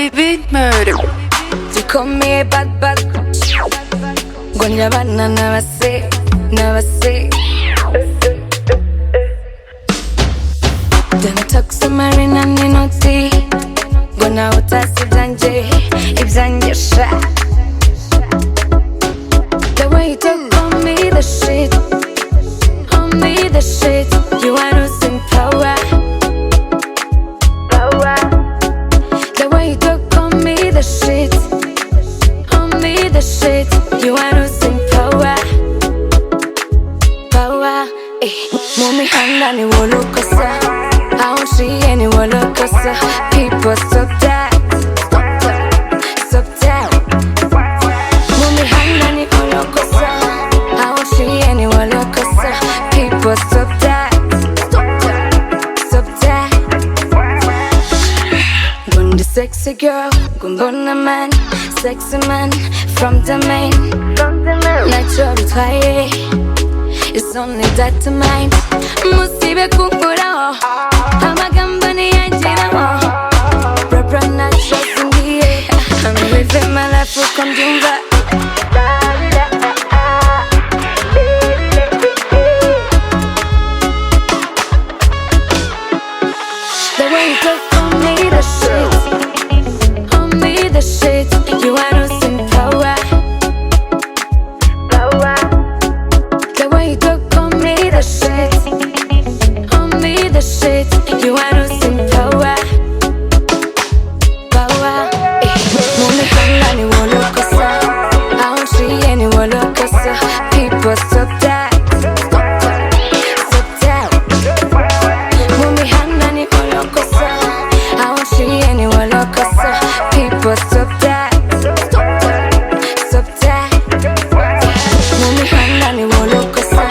Holy beat murder. You call me a bad Gonna bana never say Dana taksa marina ninoti Gonna utasi danje Ibzanje sha The way you talk on me the shit On me the shit You are losing power The way you talk on me the shit On me the shit You are losing power Mumi handa ni wolokosa Aunshi ni wolokosa People stop that Mumi handa ni wolokosa Aunshi ni wolokosa People stop that Gundi sexy girl Gumbona man Sexy man From the main Natural try It's only that to mind Musibe kunguraho Amagamba ni yanjiraho Proper natural singiye I'm living my life uko mbyumva The way you talk on me the shit On me the shit You are losing power The way you talk on me the shit On me the shit You are losing power Mumi hanga ni wolokosa Aunshi ni wolokosa People stop that Mumi hanga ni wolokosa Aunshi ni wolokosa People stop that Mumi hanga ni wolokosa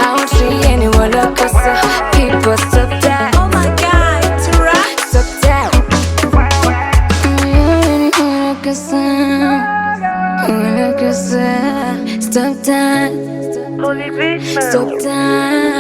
Aunshi ni wolokosa People stop that Oh my god, Tura. Stop that Stop that Holy beat murder. Stop that